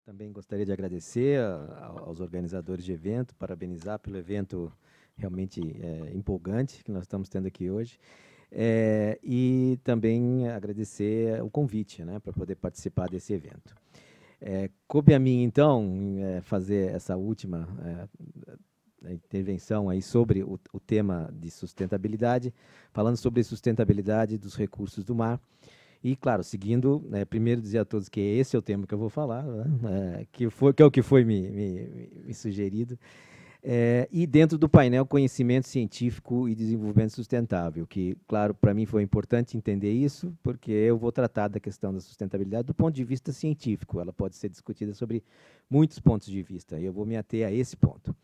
Também gostaria de agradecer aos organizadores de evento, parabenizar pelo evento realmente empolgante que nós estamos tendo aqui hoje. E também agradecer o convite, né, para poder participar desse evento. Coube a mim, então, fazer essa última intervenção aí sobre o tema de sustentabilidade, falando sobre sustentabilidade dos recursos do mar. E, claro, seguindo, primeiro dizer a todos que esse é o tema que eu vou falar, né, que é o que foi me sugerido. E dentro do painel Conhecimento Científico e Desenvolvimento Sustentável, que, claro, para mim foi importante entender isso, porque eu vou tratar da questão da sustentabilidade do ponto de vista científico. Ela pode ser discutida sobre muitos pontos de vista, e eu vou me ater a esse ponto.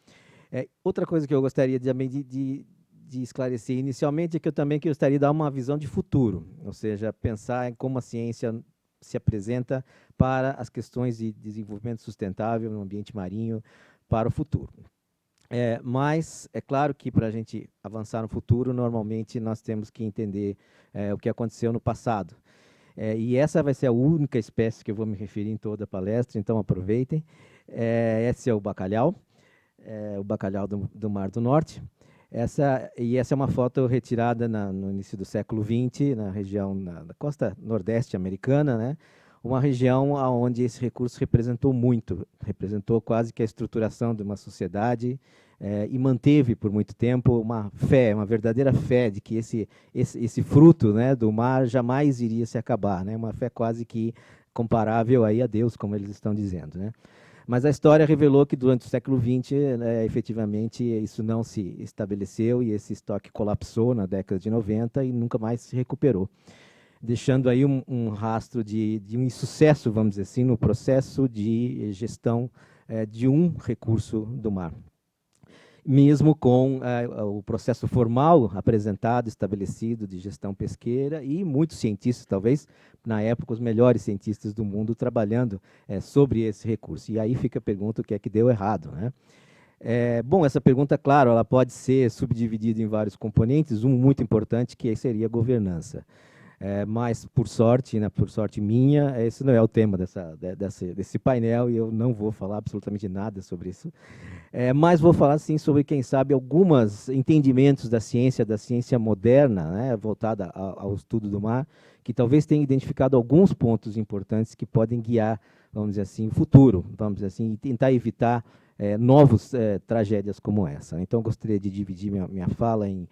Outra coisa que eu gostaria também de esclarecer inicialmente é que eu também gostaria de dar uma visão de futuro, ou seja, pensar em como a ciência se apresenta para as questões de desenvolvimento sustentável no ambiente marinho para o futuro. Mas é claro que para a gente avançar no futuro, normalmente nós temos que entender o que aconteceu no passado. E essa vai ser a única espécie que eu vou me referir em toda a palestra, então aproveitem. Esse é o bacalhau do Mar do Norte. Essa é uma foto retirada no início do século XX, na região da costa nordeste americana, né? Uma região onde esse recurso representou quase que a estruturação de uma sociedade e manteve por muito tempo uma verdadeira fé de que esse fruto, né, do mar jamais iria se acabar, né? Uma fé quase que comparável aí a Deus, como eles estão dizendo, né? Mas a história revelou que durante o século XX, efetivamente, isso não se estabeleceu e esse estoque colapsou na década de 90 e nunca mais se recuperou, deixando aí um rastro de um insucesso, vamos dizer assim, no processo de gestão de um recurso do mar. Mesmo com o processo formal apresentado, estabelecido de gestão pesqueira e muitos cientistas, talvez, na época, os melhores cientistas do mundo trabalhando sobre esse recurso. E aí fica a pergunta, o que é que deu errado, né? Bom, essa pergunta, claro, ela pode ser subdividida em vários componentes, um muito importante que seria a governança. Mas, por sorte minha, esse não é o tema desse painel e eu não vou falar absolutamente nada sobre isso. Mas vou falar, sim, sobre, quem sabe, alguns entendimentos da ciência moderna, né, voltada ao estudo do mar, que talvez tenha identificado alguns pontos importantes que podem guiar, vamos dizer assim, o futuro, vamos dizer assim, e tentar evitar novas tragédias como essa. Então, eu gostaria de dividir minha fala em,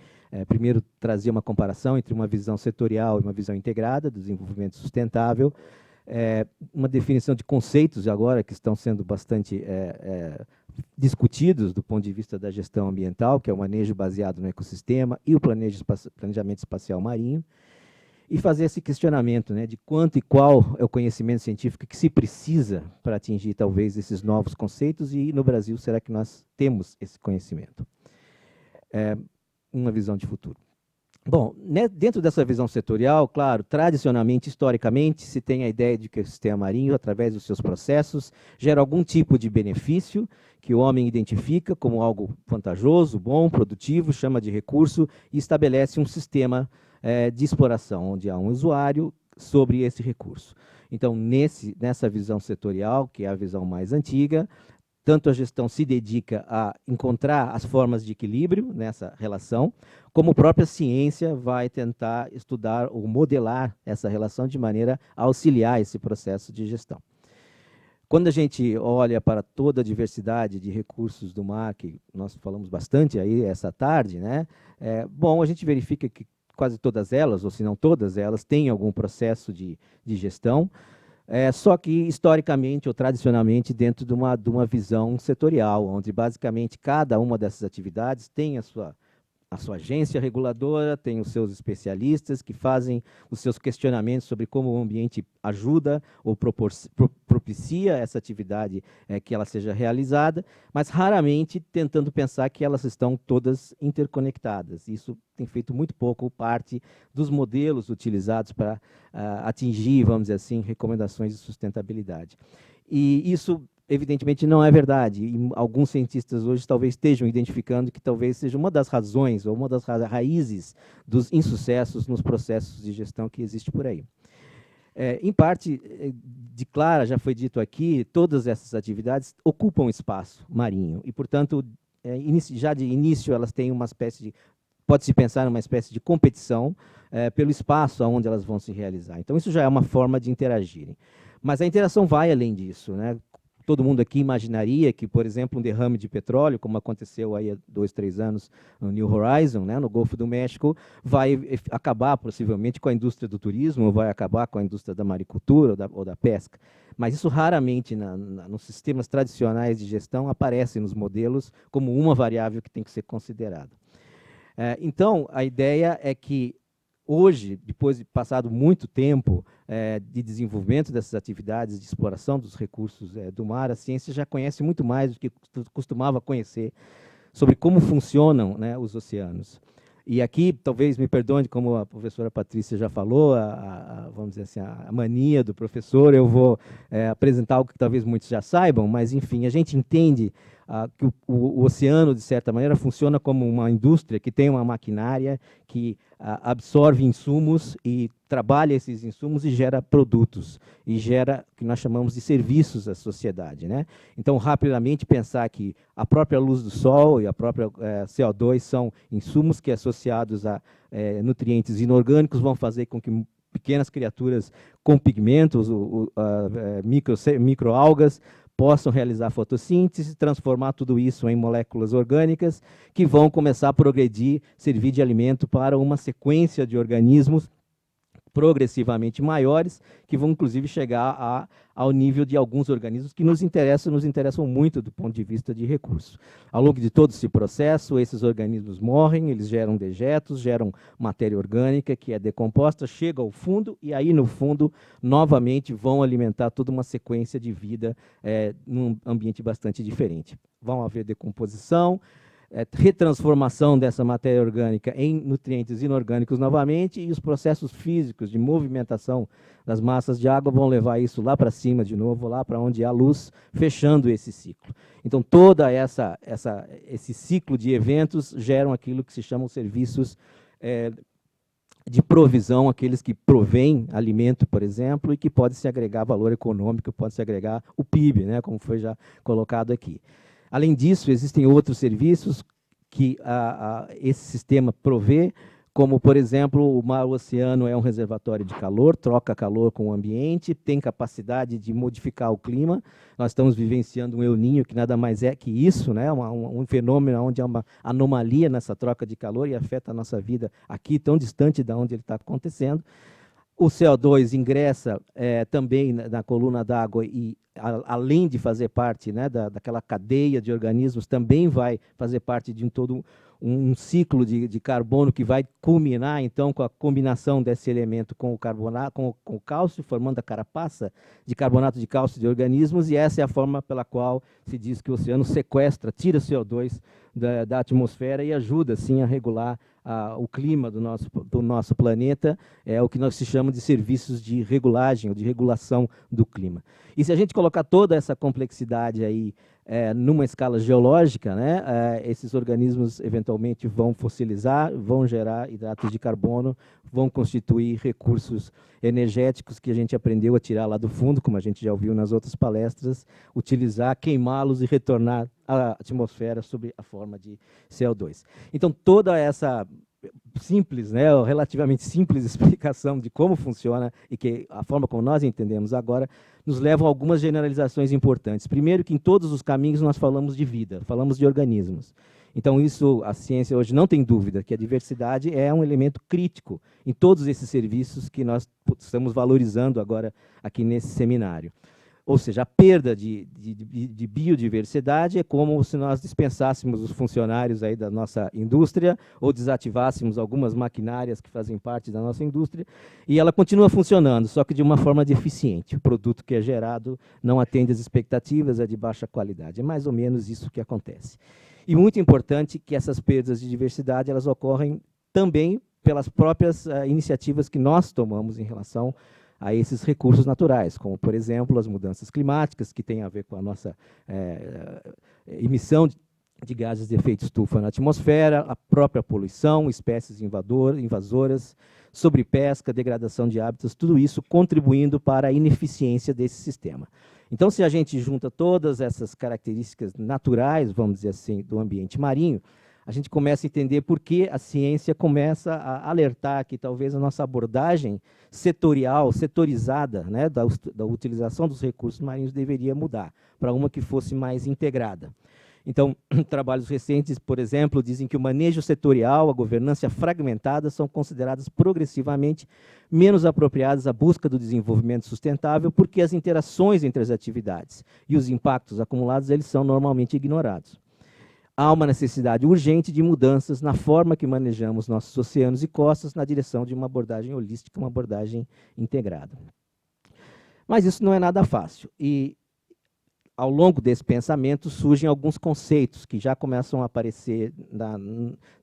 primeiro, trazer uma comparação entre uma visão setorial e uma visão integrada do desenvolvimento sustentável, uma definição de conceitos agora que estão sendo bastante discutidos do ponto de vista da gestão ambiental, que é o manejo baseado no ecossistema e o planejamento espacial marinho, e fazer esse questionamento, né, de quanto e qual é o conhecimento científico que se precisa para atingir, talvez, esses novos conceitos, e no Brasil, será que nós temos esse conhecimento? Uma visão de futuro. Bom, né, dentro dessa visão setorial, claro, tradicionalmente, historicamente, se tem a ideia de que o sistema marinho, através dos seus processos, gera algum tipo de benefício que o homem identifica como algo vantajoso, bom, produtivo, chama de recurso e estabelece um sistema de exploração, onde há um usuário sobre esse recurso. Então, nessa visão setorial, que é a visão mais antiga, tanto a gestão se dedica a encontrar as formas de equilíbrio nessa relação, como a própria ciência vai tentar estudar ou modelar essa relação de maneira a auxiliar esse processo de gestão. Quando a gente olha para toda a diversidade de recursos do mar, que nós falamos bastante aí essa tarde, né, bom, a gente verifica que quase todas elas, ou se não todas elas, têm algum processo de gestão, só que historicamente ou tradicionalmente dentro de uma visão setorial, onde basicamente cada uma dessas atividades tem a sua agência reguladora, tem os seus especialistas que fazem os seus questionamentos sobre como o ambiente ajuda ou propicia essa atividade que ela seja realizada, mas raramente tentando pensar que elas estão todas interconectadas. Isso tem feito muito pouco parte dos modelos utilizados para atingir, vamos dizer assim, recomendações de sustentabilidade. E isso, evidentemente, não é verdade. E alguns cientistas hoje talvez estejam identificando que talvez seja uma das razões ou uma das raízes dos insucessos nos processos de gestão que existe por aí. Em parte, de clara, já foi dito aqui, todas essas atividades ocupam espaço marinho e, portanto, já de início elas têm uma espécie de, pode-se pensar numa espécie de competição pelo espaço onde elas vão se realizar. Então, isso já é uma forma de interagirem. Mas a interação vai além disso, né? Todo mundo aqui imaginaria que, por exemplo, um derrame de petróleo, como aconteceu aí há 2, 3 anos no New Horizon, né, no Golfo do México, vai acabar possivelmente com a indústria do turismo, vai acabar com a indústria da maricultura ou da pesca. Mas isso raramente, nos sistemas tradicionais de gestão, aparece nos modelos como uma variável que tem que ser considerada. Então, a ideia é que, hoje, depois de passado muito tempo de desenvolvimento dessas atividades de exploração dos recursos do mar, a ciência já conhece muito mais do que costumava conhecer sobre como funcionam, né, os oceanos. E aqui, talvez me perdoe, como a professora Patrícia já falou, vamos dizer assim, a mania do professor, eu vou apresentar algo que talvez muitos já saibam, mas, enfim, a gente entende que o oceano, de certa maneira, funciona como uma indústria que tem uma maquinária que absorve insumos e trabalha esses insumos e gera produtos, e gera o que nós chamamos de serviços à sociedade, né? Então, rapidamente pensar que a própria luz do sol e a própria CO2 são insumos que, associados a nutrientes inorgânicos, vão fazer com que pequenas criaturas com pigmentos, microalgas, possam realizar fotossíntese, transformar tudo isso em moléculas orgânicas que vão começar a progredir, servir de alimento para uma sequência de organismos progressivamente maiores, que vão, inclusive, chegar ao nível de alguns organismos que nos interessam muito do ponto de vista de recursos. Ao longo de todo esse processo, esses organismos morrem, eles geram dejetos, geram matéria orgânica que é decomposta, chega ao fundo, e aí, no fundo, novamente, vão alimentar toda uma sequência de vida num ambiente bastante diferente. Vão haver decomposição, retransformação dessa matéria orgânica em nutrientes inorgânicos novamente, e os processos físicos de movimentação das massas de água vão levar isso lá para cima de novo, lá para onde há luz, fechando esse ciclo. Então, todo esse ciclo de eventos geram aquilo que se chamam serviços de provisão, aqueles que provêm alimento, por exemplo, e que pode se agregar valor econômico, pode se agregar o PIB, né, como foi já colocado aqui. Além disso, existem outros serviços que esse sistema provê, como, por exemplo, o mar, o oceano é um reservatório de calor, troca calor com o ambiente, tem capacidade de modificar o clima. Nós estamos vivenciando um El Niño, que nada mais é que isso, né? Um fenômeno onde há uma anomalia nessa troca de calor e afeta a nossa vida aqui, tão distante de onde ele está acontecendo. O CO2 ingressa também na coluna d'água e, além de fazer parte, né, daquela cadeia de organismos, também vai fazer parte de todo um ciclo de carbono que vai culminar, então, com a combinação desse elemento com o carbonato, com o cálcio, formando a carapaça de carbonato de cálcio de organismos, e essa é a forma pela qual se diz que o oceano sequestra, tira CO2 da atmosfera e ajuda, sim, a regular o clima do nosso planeta, o que nós se chama de serviços de regulagem ou de regulação do clima. E se a gente colocar toda essa complexidade aí numa escala geológica, né, esses organismos eventualmente vão fossilizar, vão gerar hidratos de carbono, vão constituir recursos energéticos que a gente aprendeu a tirar lá do fundo, como a gente já ouviu nas outras palestras, utilizar, queimá-los e retornar à atmosfera sob a forma de CO2. Então, toda essa simples, né, relativamente simples explicação de como funciona e que a forma como nós entendemos agora, nos levam a algumas generalizações importantes. Primeiro, que em todos os caminhos nós falamos de vida, falamos de organismos. Então, isso, a ciência hoje não tem dúvida que a diversidade é um elemento crítico em todos esses serviços que nós estamos valorizando agora aqui nesse seminário. Ou seja, a perda de biodiversidade é como se nós dispensássemos os funcionários aí da nossa indústria ou desativássemos algumas maquinárias que fazem parte da nossa indústria, e ela continua funcionando, só que de uma forma deficiente. O produto que é gerado não atende às expectativas, é de baixa qualidade. É mais ou menos isso que acontece. E muito importante que essas perdas de diversidade elas ocorrem também pelas próprias iniciativas que nós tomamos em relação a esses recursos naturais, como, por exemplo, as mudanças climáticas, que têm a ver com a nossa emissão de gases de efeito estufa na atmosfera, a própria poluição, espécies invasoras, sobrepesca, degradação de hábitats, tudo isso contribuindo para a ineficiência desse sistema. Então, se a gente junta todas essas características naturais, vamos dizer assim, do ambiente marinho, a gente começa a entender por que a ciência começa a alertar que talvez a nossa abordagem setorial, setorizada, né, da utilização dos recursos marinhos deveria mudar para uma que fosse mais integrada. Então, trabalhos recentes, por exemplo, dizem que o manejo setorial, a governança fragmentada são consideradas progressivamente menos apropriadas à busca do desenvolvimento sustentável, porque as interações entre as atividades e os impactos acumulados eles são normalmente ignorados. Há uma necessidade urgente de mudanças na forma que manejamos nossos oceanos e costas na direção de uma abordagem holística, uma abordagem integrada. Mas isso não é nada fácil. E, ao longo desse pensamento, surgem alguns conceitos que já começam a aparecer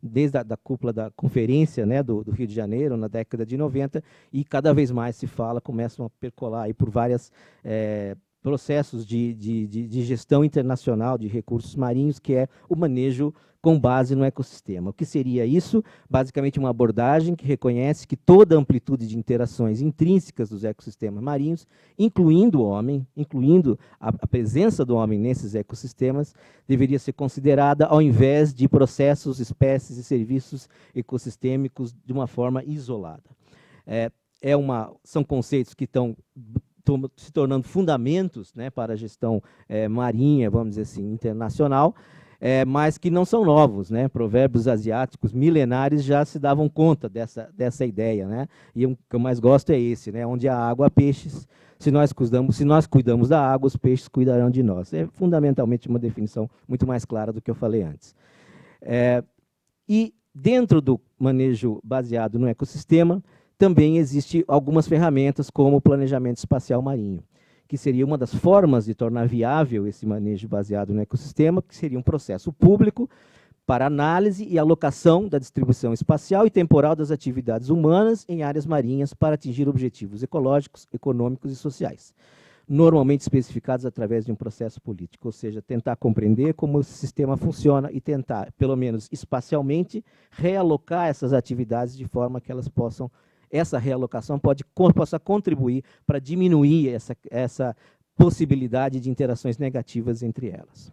desde a cúpula da conferência, né, do Rio de Janeiro, na década de 90, e cada vez mais se fala, começam a percolar aí por vários processos de gestão internacional de recursos marinhos, que é o manejo com base no ecossistema. O que seria isso? Basicamente, uma abordagem que reconhece que toda a amplitude de interações intrínsecas dos ecossistemas marinhos, incluindo o homem, incluindo a presença do homem nesses ecossistemas, deveria ser considerada ao invés de processos, espécies e serviços ecossistêmicos de uma forma isolada. São conceitos que estão se tornando fundamentos, né, para a gestão marinha, vamos dizer assim, internacional, mas que não são novos, né? Provérbios asiáticos milenares já se davam conta dessa ideia, né? E o que eu mais gosto é esse, né? Onde há água, há peixes. Se nós cuidamos da água, os peixes cuidarão de nós. É fundamentalmente uma definição muito mais clara do que eu falei antes. E dentro do manejo baseado no ecossistema, também existem algumas ferramentas como o planejamento espacial marinho, que seria uma das formas de tornar viável esse manejo baseado no ecossistema, que seria um processo público para análise e alocação da distribuição espacial e temporal das atividades humanas em áreas marinhas para atingir objetivos ecológicos, econômicos e sociais, normalmente especificados através de um processo político, ou seja, tentar compreender como o sistema funciona e tentar, pelo menos espacialmente, realocar essas atividades de forma que elas possam essa realocação possa contribuir para diminuir essa possibilidade de interações negativas entre elas.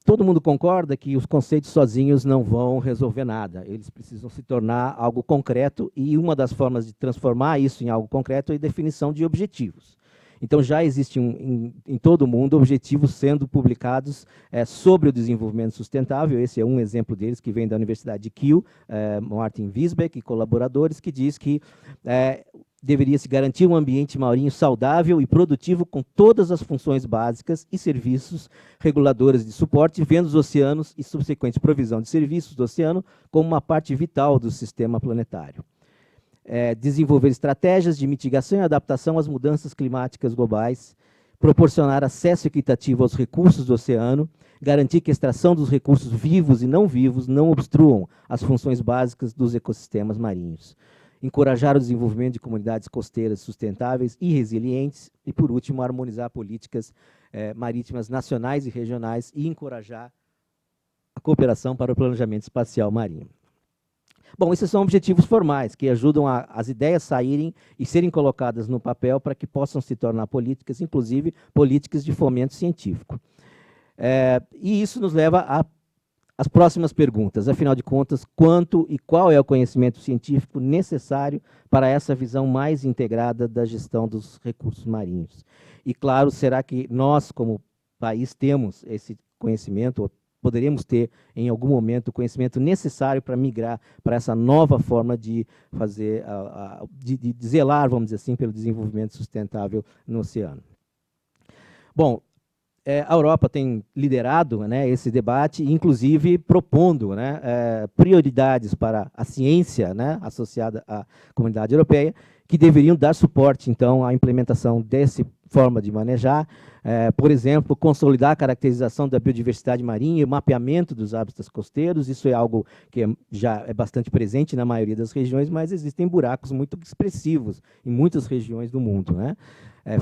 Todo mundo concorda que os conceitos sozinhos não vão resolver nada, eles precisam se tornar algo concreto, e uma das formas de transformar isso em algo concreto é a definição de objetivos. Então, já existe em todo o mundo objetivos sendo publicados sobre o desenvolvimento sustentável. Esse é um exemplo deles, que vem da Universidade de Kiel, Martin Wiesbeck e colaboradores, que diz que deveria se garantir um ambiente marinho saudável e produtivo com todas as funções básicas e serviços reguladores de suporte, vendo os oceanos e subsequente provisão de serviços do oceano como uma parte vital do sistema planetário. Desenvolver estratégias de mitigação e adaptação às mudanças climáticas globais, proporcionar acesso equitativo aos recursos do oceano, garantir que a extração dos recursos vivos e não vivos não obstruam as funções básicas dos ecossistemas marinhos, encorajar o desenvolvimento de comunidades costeiras sustentáveis e resilientes e, por último, harmonizar políticas marítimas nacionais e regionais e encorajar a cooperação para o planejamento espacial marinho. Bom, esses são objetivos formais, que ajudam as ideias saírem e serem colocadas no papel para que possam se tornar políticas, inclusive políticas de fomento científico. E isso nos leva às próximas perguntas. Afinal de contas, quanto e qual é o conhecimento científico necessário para essa visão mais integrada da gestão dos recursos marinhos? E, claro, será que nós, como país, temos esse conhecimento, ou poderemos ter, em algum momento, o conhecimento necessário para migrar para essa nova forma de fazer, de zelar, vamos dizer assim, pelo desenvolvimento sustentável no oceano? Bom, a Europa tem liderado, né, esse debate, inclusive propondo, né, prioridades para a ciência, né, associada à comunidade europeia, que deveriam dar suporte, então, à implementação dessa forma de manejar, por exemplo, consolidar a caracterização da biodiversidade marinha e o mapeamento dos hábitats costeiros. Isso é algo que já é bastante presente na maioria das regiões, mas existem buracos muito expressivos em muitas regiões do mundo, né?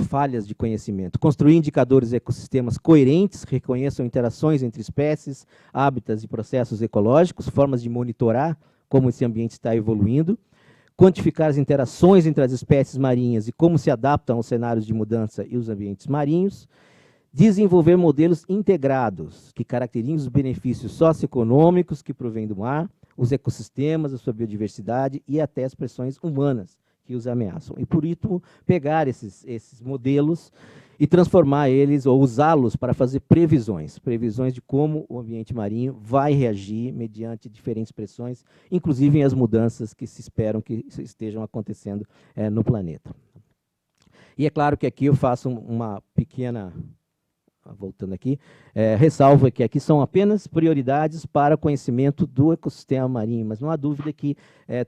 falhas de conhecimento. Construir indicadores de ecossistemas coerentes, reconheçam interações entre espécies, hábitats e processos ecológicos, formas de monitorar como esse ambiente está evoluindo, quantificar as interações entre as espécies marinhas e como se adaptam aos cenários de mudança e os ambientes marinhos, desenvolver modelos integrados que caracterizem os benefícios socioeconômicos que provêm do mar, os ecossistemas, a sua biodiversidade e até as pressões humanas que os ameaçam. E, por último, pegar esses modelos e transformar eles, ou usá-los para fazer previsões de como o ambiente marinho vai reagir mediante diferentes pressões, inclusive as mudanças que se esperam que estejam acontecendo no planeta. E é claro que aqui eu faço uma pequena... Voltando aqui, ressalvo que aqui são apenas prioridades para o conhecimento do ecossistema marinho, mas não há dúvida que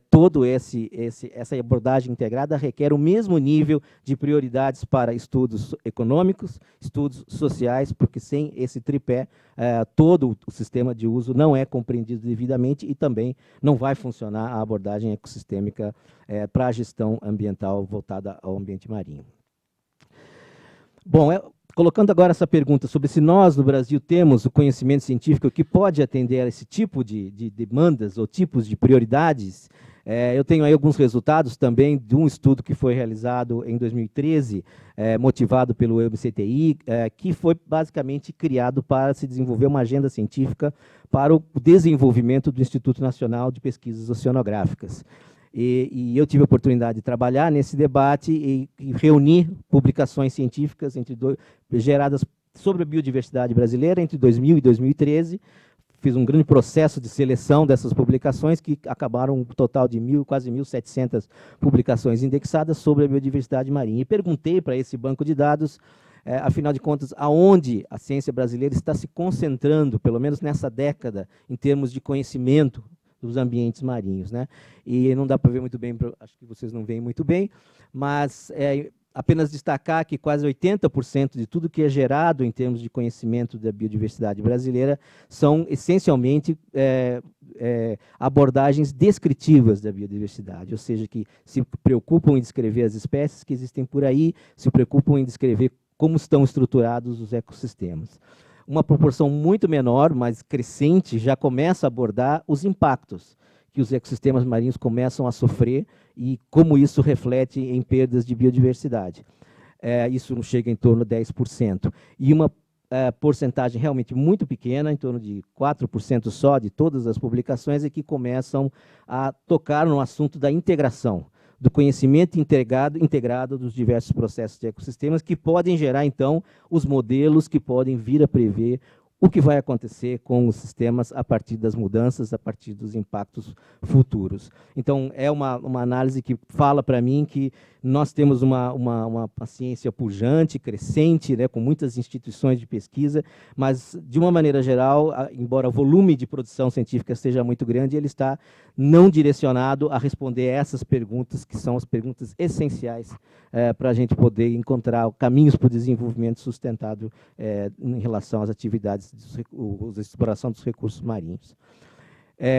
todo essa abordagem integrada requer o mesmo nível de prioridades para estudos econômicos, estudos sociais, porque sem esse tripé, todo o sistema de uso não é compreendido devidamente e também não vai funcionar a abordagem ecossistêmica para a gestão ambiental voltada ao ambiente marinho. Bom, colocando agora essa pergunta sobre se nós, no Brasil, temos o conhecimento científico que pode atender a esse tipo de demandas ou tipos de prioridades, eu tenho aí alguns resultados também de um estudo que foi realizado em 2013, motivado pelo EBCTI, que foi basicamente criado para se desenvolver uma agenda científica para o desenvolvimento do Instituto Nacional de Pesquisas Oceanográficas. E eu tive a oportunidade de trabalhar nesse debate e reunir publicações científicas geradas sobre a biodiversidade brasileira entre 2000 e 2013. Fiz um grande processo de seleção dessas publicações, que acabaram um total de quase 1.700 publicações indexadas sobre a biodiversidade marinha. E perguntei para esse banco de dados, afinal de contas, aonde a ciência brasileira está se concentrando, pelo menos nessa década, em termos de conhecimento dos ambientes marinhos, né? E não dá para ver muito bem, acho que vocês não veem muito bem, mas apenas destacar que quase 80% de tudo que é gerado em termos de conhecimento da biodiversidade brasileira são essencialmente abordagens descritivas da biodiversidade, ou seja, que se preocupam em descrever as espécies que existem por aí, se preocupam em descrever como estão estruturados os ecossistemas. Uma proporção muito menor, mas crescente, já começa a abordar os impactos que os ecossistemas marinhos começam a sofrer e como isso reflete em perdas de biodiversidade. Isso não chega em torno de 10%. E uma porcentagem realmente muito pequena, em torno de 4% só de todas as publicações, é que começam a tocar no assunto da integração, do conhecimento integrado dos diversos processos de ecossistemas, que podem gerar, então, os modelos que podem vir a prever o que vai acontecer com os sistemas a partir das mudanças, a partir dos impactos futuros. Então, é uma análise que fala para mim que nós temos uma ciência pujante, crescente, né, com muitas instituições de pesquisa, mas, de uma maneira geral, embora o volume de produção científica seja muito grande, ele está não direcionado a responder essas perguntas, que são as perguntas essenciais para a gente poder encontrar caminhos para o desenvolvimento sustentado em relação às atividades de exploração dos recursos marinhos.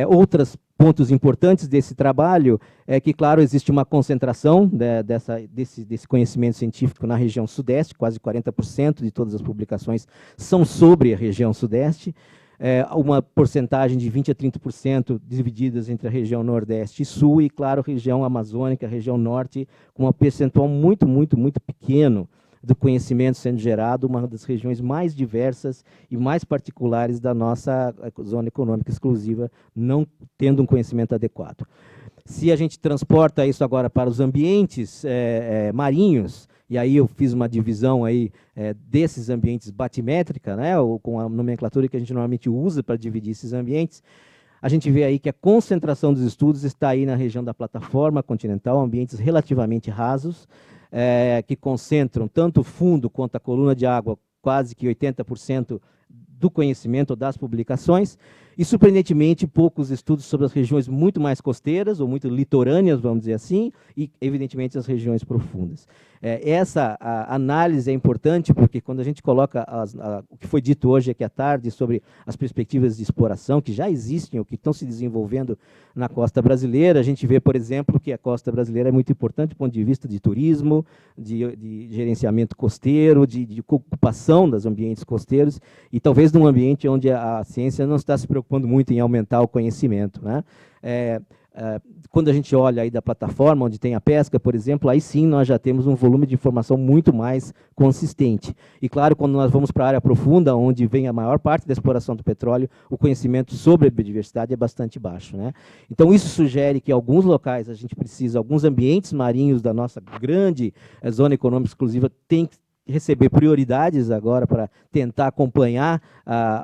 Outros pontos importantes desse trabalho é que, claro, existe uma concentração desse conhecimento científico na região sudeste, quase 40% de todas as publicações são sobre a região sudeste, uma porcentagem de 20% a 30% divididas entre a região nordeste e sul, e, claro, a região amazônica, a região norte, com um percentual muito, muito, muito pequeno do conhecimento sendo gerado, uma das regiões mais diversas e mais particulares da nossa zona econômica exclusiva, não tendo um conhecimento adequado. Se a gente transporta isso agora para os ambientes marinhos, e aí eu fiz uma divisão aí, desses ambientes batimétrica, né, ou com a nomenclatura que a gente normalmente usa para dividir esses ambientes, a gente vê aí que a concentração dos estudos está aí na região da plataforma continental, ambientes relativamente rasos, que concentram tanto o fundo quanto a coluna de água, quase que 80% do conhecimento das publicações, E, surpreendentemente, poucos estudos sobre as regiões muito mais costeiras, ou muito litorâneas, vamos dizer assim, e, evidentemente, as regiões profundas. Essa análise é importante, porque quando a gente coloca o que foi dito hoje aqui à tarde sobre as perspectivas de exploração que já existem ou que estão se desenvolvendo na costa brasileira, a gente vê, por exemplo, que a costa brasileira é muito importante do ponto de vista de turismo, de gerenciamento costeiro, de ocupação dos ambientes costeiros, e talvez num ambiente onde a ciência não está se preocupando muito em aumentar o conhecimento, né? Quando a gente olha aí da plataforma onde tem a pesca, por exemplo, aí sim nós já temos um volume de informação muito mais consistente. E claro, quando nós vamos para a área profunda, onde vem a maior parte da exploração do petróleo, o conhecimento sobre a biodiversidade é bastante baixo, né? Então isso sugere que alguns locais a gente precisa, alguns ambientes marinhos da nossa grande zona econômica exclusiva têm que receber prioridades agora para tentar acompanhar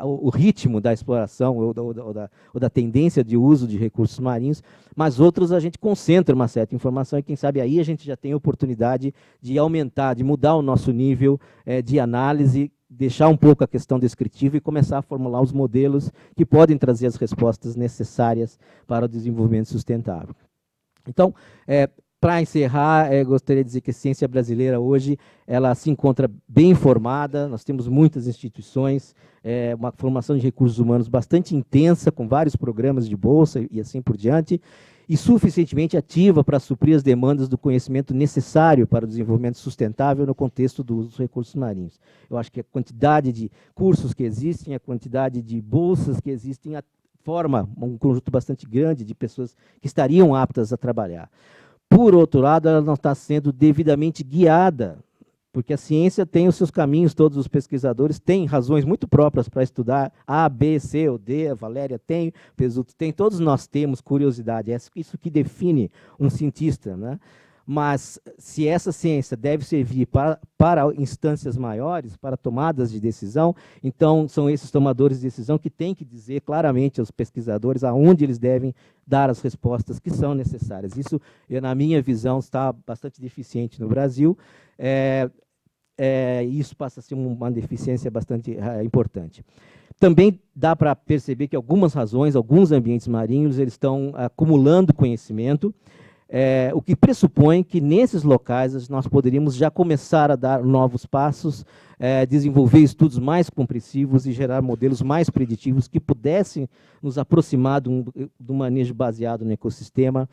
o ritmo da exploração ou da tendência de uso de recursos marinhos, mas outros a gente concentra uma certa informação e, quem sabe, aí a gente já tem a oportunidade de aumentar, de mudar o nosso nível de análise, deixar um pouco a questão descritiva e começar a formular os modelos que podem trazer as respostas necessárias para o desenvolvimento sustentável. Então, para encerrar, gostaria de dizer que a ciência brasileira hoje ela se encontra bem formada, nós temos muitas instituições, uma formação de recursos humanos bastante intensa, com vários programas de bolsa e assim por diante, e suficientemente ativa para suprir as demandas do conhecimento necessário para o desenvolvimento sustentável no contexto dos recursos marinhos. Eu acho que a quantidade de cursos que existem, a quantidade de bolsas que existem, forma um conjunto bastante grande de pessoas que estariam aptas a trabalhar. Por outro lado, ela não está sendo devidamente guiada, porque a ciência tem os seus caminhos, todos os pesquisadores têm razões muito próprias para estudar A, B, C ou D, a Valéria tem, o Pesuto tem, todos nós temos curiosidade, é isso que define um cientista, né? Mas se essa ciência deve servir para instâncias maiores, para tomadas de decisão, então são esses tomadores de decisão que têm que dizer claramente aos pesquisadores aonde eles devem dar as respostas que são necessárias. Isso, na minha visão, está bastante deficiente no Brasil. Isso passa a ser uma deficiência bastante importante. Também dá para perceber que algumas razões, alguns ambientes marinhos, eles estão acumulando conhecimento, o que pressupõe que, nesses locais, nós poderíamos já começar a dar novos passos, desenvolver estudos mais compreensivos e gerar modelos mais preditivos que pudessem nos aproximar de um manejo baseado no ecossistema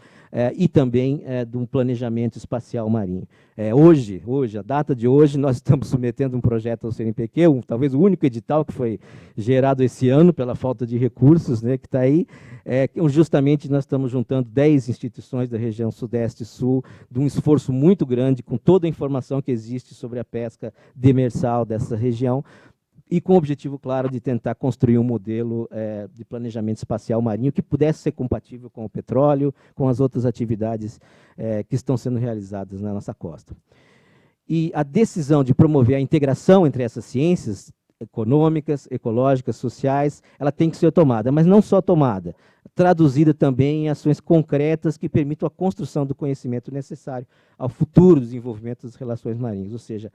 e também de um planejamento espacial marinho. Hoje, a data de hoje, nós estamos submetendo um projeto ao CNPq, talvez o único edital que foi gerado esse ano pela falta de recursos, né, que está aí, justamente nós estamos juntando 10 instituições da região Sudeste e Sul, de um esforço muito grande, com toda a informação que existe sobre a pesca demersal dessa região, e com o objetivo claro de tentar construir um modelo de planejamento espacial marinho que pudesse ser compatível com o petróleo, com as outras atividades que estão sendo realizadas na nossa costa. E a decisão de promover a integração entre essas ciências econômicas, ecológicas, sociais, ela tem que ser tomada, mas não só tomada, traduzida também em ações concretas que permitam a construção do conhecimento necessário ao futuro desenvolvimento das relações marinhas, ou seja,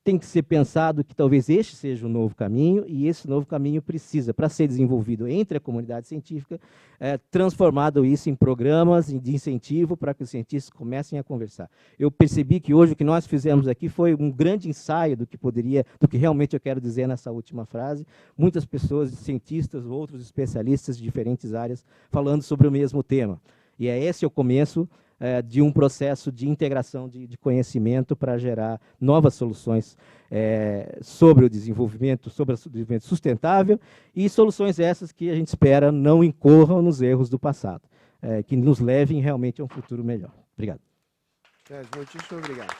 tem que ser pensado que talvez este seja o novo caminho, e esse novo caminho precisa, para ser desenvolvido entre a comunidade científica, transformado isso em programas de incentivo para que os cientistas comecem a conversar. Eu percebi que hoje o que nós fizemos aqui foi um grande ensaio do que realmente eu quero dizer nessa última frase. Muitas pessoas, cientistas, outros especialistas de diferentes áreas, falando sobre o mesmo tema. E esse é o começo de um processo de integração de conhecimento para gerar novas soluções sobre o desenvolvimento sustentável, e soluções essas que a gente espera não incorram nos erros do passado, que nos levem realmente a um futuro melhor. Obrigado. Muitíssimo obrigado.